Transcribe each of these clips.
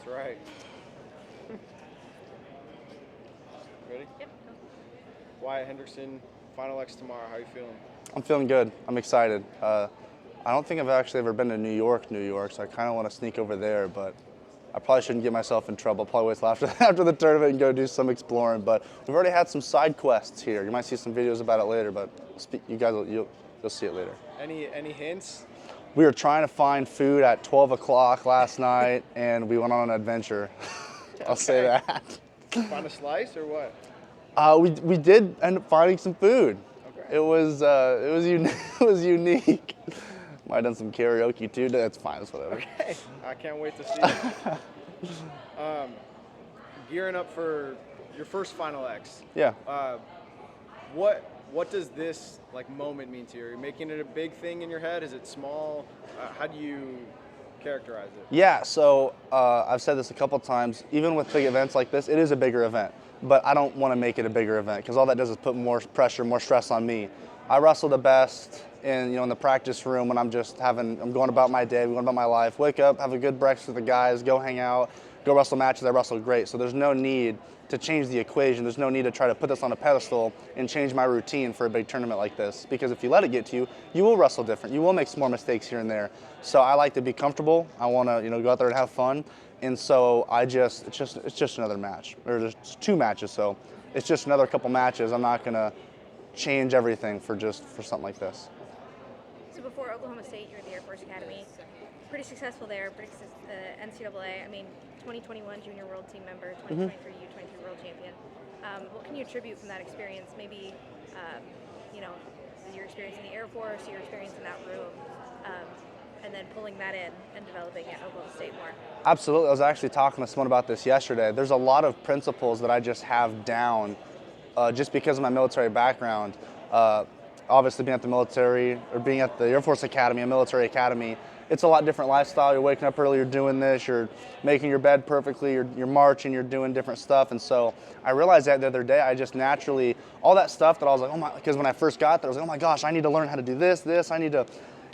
That's right. Ready? Yep. Wyatt Hendickson, Final X tomorrow. How you feeling? I'm feeling good. I'm excited. I don't think I've actually ever been to New York, so I kind of want to sneak over there, but I probably shouldn't get myself in trouble. Probably wait till after the tournament and go do some exploring. But we've already had some side quests here. You might see some videos about it later, but you guys you'll see it later. Any hints? We were trying to find food at 12 o'clock last night, and we went on an adventure. I'll say that. Find a slice or what? We did end up finding some food. Okay. It was it was unique. Might have done some karaoke too. That's fine. It's whatever. Okay. I can't wait to see it. Gearing up for your first Final X. Yeah. What does this moment mean to you? Are you making it a big thing in your head? Is it small? How do you characterize it? Yeah. So I've said this a couple times. Even with big events like this, it is a bigger event. But I don't want to make it a bigger event because all that does is put more pressure, more stress on me. I wrestle the best in the practice room when I'm going about my day, going about my life. Wake up, have a good breakfast with the guys, go hang out, go wrestle matches. I wrestle great. So there's no need to change the equation. There's no need to try to put this on a pedestal and change my routine for a big tournament like this. Because if you let it get to you, you will wrestle different. You will make some more mistakes here and there. So I like to be comfortable. I want to go out there and have fun. And so it's just another match. Or there's 2 matches, so it's just another couple matches. I'm not gonna change everything for something like this. So before Oklahoma State, you were at the Air Force Academy. Pretty successful there, NCAA. I mean, 2021 Junior World Team member, 2023 U23 World Champion. What can you attribute from that experience? Maybe, your experience in the Air Force, your experience in that room, and then pulling that in and developing at Oklahoma State more. Absolutely. I was actually talking to someone about this yesterday. There's a lot of principles that I just have down just because of my military background. Obviously being at the military or being at the Air Force Academy, a military academy, it's a lot different lifestyle. You're waking up early, you're doing this, you're making your bed perfectly, you're marching, you're doing different stuff. And so I realized that the other day, I just naturally, all that stuff that I was like, oh my, because when I first got there, I was like, oh my gosh, I need to learn how to do this, I need to,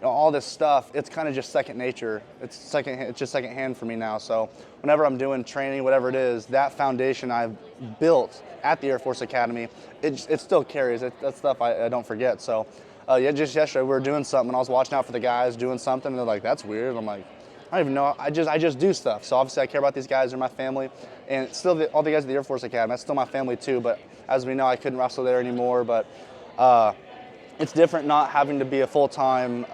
all this stuff, it's kind of just second nature. It's just second hand for me now. So whenever I'm doing training, whatever it is, that foundation I've built at the Air Force Academy, it still carries. That stuff I don't forget. So just yesterday we were doing something and I was watching out for the guys doing something and they're like, that's weird. I'm like, I don't even know. I just do stuff. So obviously I care about these guys. They're my family. And still all the guys at the Air Force Academy, that's still my family too. But as we know, I couldn't wrestle there anymore. But it's different not having to be a full-time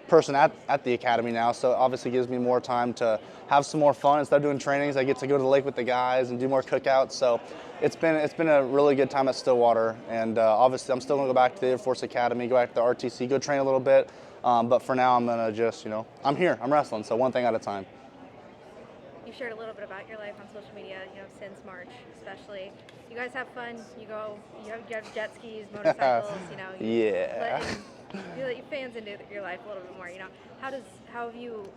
person at the academy now, so it obviously gives me more time to have some more fun. Instead of doing trainings, I get to go to the lake with the guys and do more cookouts. So it's been a really good time at Stillwater, and obviously I'm still going to go back to the Air Force Academy, go back to the RTC, go train a little bit, but for now I'm going to just, I'm here, I'm wrestling, so one thing at a time. You shared a little bit about your life on social media, since March especially. You guys have fun. You have jet skis, motorcycles. Yeah. You let your fans into your life a little bit more. How have you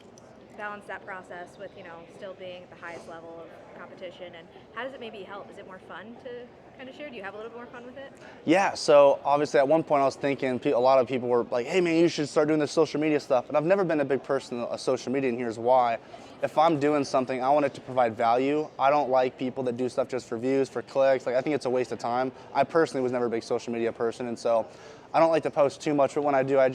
balanced that process with still being at the highest level of competition, and how does it maybe help? Is it more fun to kind of share? Do you have a little bit more fun with it? Yeah, so obviously at one point I was thinking, a lot of people were like, hey man, you should start doing this social media stuff. And I've never been a big person of social media, and here's why. If I'm doing something, I want it to provide value. I don't like people that do stuff just for views, for clicks. I think it's a waste of time. I personally was never a big social media person, and so I don't like to post too much, but when I do, I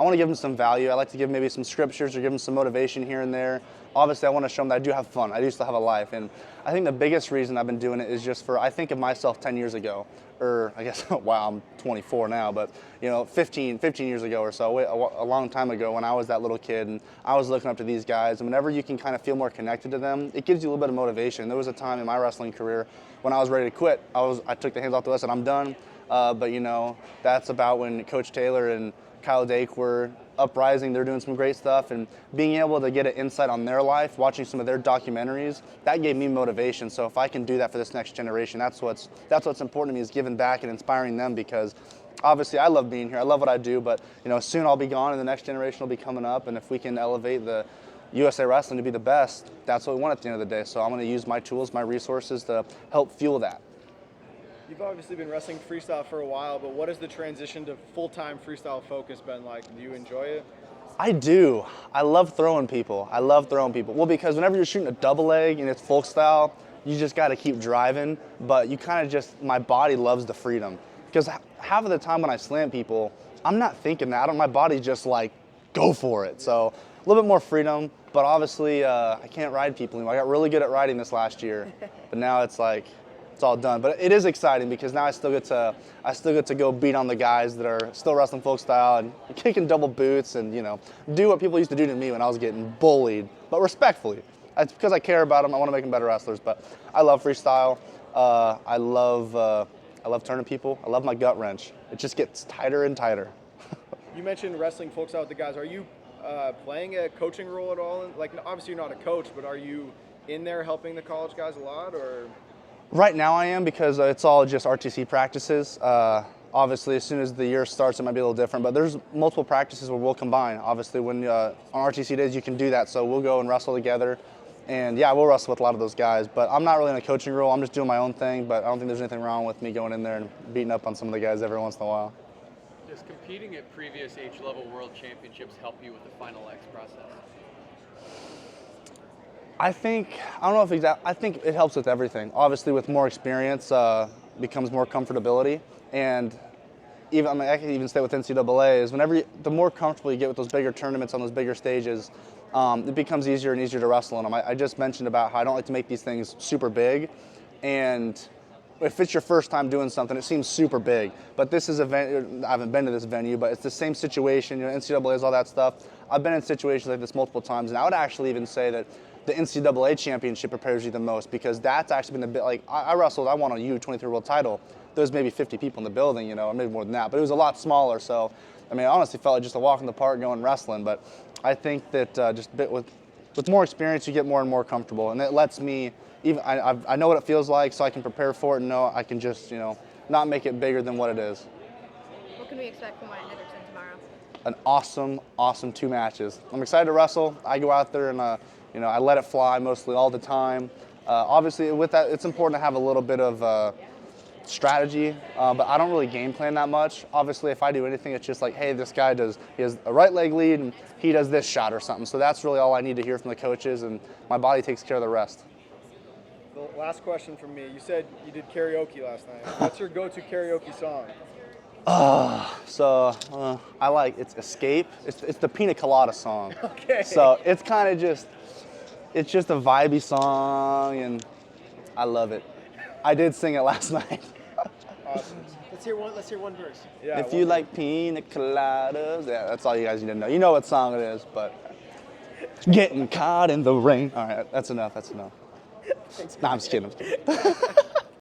want to give them some value. I like to give maybe some scriptures or give them some motivation here and there. Obviously, I want to show them that I do have fun. I do still have a life. And I think the biggest reason I've been doing it is just I think of myself 10 years ago, or I guess, wow, I'm 24 now, but 15 years ago or so, a long time ago when I was that little kid and I was looking up to these guys. And whenever you can kind of feel more connected to them, it gives you a little bit of motivation. There was a time in my wrestling career when I was ready to quit. I took the hands off the list and I'm done. But that's about when Coach Taylor and Kyle Dake were uprising. They're doing some great stuff, and being able to get an insight on their life, watching some of their documentaries, that gave me motivation. So if I can do that for this next generation, that's what's important to me, is giving back and inspiring them, because obviously I love being here. I love what I do, but soon I'll be gone and the next generation will be coming up, and if we can elevate the USA Wrestling to be the best, that's what we want at the end of the day. So I'm going to use my tools, my resources to help fuel that. You've obviously been wrestling freestyle for a while, but what has the transition to full-time Freestyle Focus been like? Do you enjoy it? I do. I love throwing people. I love throwing people. Well, because whenever you're shooting a double leg and it's folk style, you just got to keep driving. But you kind of just, my body loves the freedom. Because half of the time when I slam people, I'm not thinking that. My body just like, go for it. So a little bit more freedom. But obviously, I can't ride people anymore. I got really good at riding this last year. But now it's like, it's all done. But it is exciting because now I still get to go beat on the guys that are still wrestling folk style and kicking double boots and, you know, do what people used to do to me when I was getting bullied, but respectfully. It's because I care about them. I want to make them better wrestlers. But I love freestyle. I love turning people. I love my gut wrench. It just gets tighter and tighter. You mentioned wrestling folk style with the guys. Are you playing a coaching role at all? Like, obviously you're not a coach, but are you in there helping the college guys a lot, or? Right now I am, because it's all just RTC practices. Obviously, as soon as the year starts, it might be a little different, but there's multiple practices where we'll combine. Obviously, when on RTC days, you can do that, so we'll go and wrestle together. And yeah, we'll wrestle with a lot of those guys, but I'm not really in a coaching role. I'm just doing my own thing, but I don't think there's anything wrong with me going in there and beating up on some of the guys every once in a while. Does competing at previous H-level world championships help you with the Final X process? I don't know if I think it helps with everything. Obviously, with more experience, becomes more comfortability, and even I can even say with NCAA is the more comfortable you get with those bigger tournaments on those bigger stages, it becomes easier and easier to wrestle in them. I just mentioned about how I don't like to make these things super big, and if it's your first time doing something, it seems super big. But this is I haven't been to this venue, but it's the same situation. You know, NCAA is all that stuff. I've been in situations like this multiple times, and I would actually even say that the NCAA championship prepares you the most, because that's actually been the bit, like I wrestled, I won a U23 world title. There was maybe 50 people in the building, you know, or maybe more than that, but it was a lot smaller. So, I mean, I honestly felt like just a walk in the park going wrestling. But I think that just with more experience, you get more and more comfortable, and it lets me I know what it feels like, so I can prepare for it and know I can just, you know, not make it bigger than what it is. What can we expect from Wyatt Hendickson tomorrow? An awesome 2 matches. I'm excited to wrestle. I go out there and you know, I let it fly mostly all the time. Obviously, with that, it's important to have a little bit of strategy, but I don't really game plan that much. Obviously, if I do anything, it's just like, hey, this guy he has a right leg lead and he does this shot or something. So that's really all I need to hear from the coaches, and my body takes care of the rest. The last question from me. You said you did karaoke last night. What's your go-to karaoke song? I like, it's Escape. It's the Pina Colada song. Okay. So it's kind of just, it's just a vibey song, and I love it. I did sing it last night. Awesome. Let's hear one verse. Yeah. If you like pina coladas, yeah, that's all you guys need to know. You know what song it is, but getting caught in the rain. All right, that's enough. No, I'm just kidding.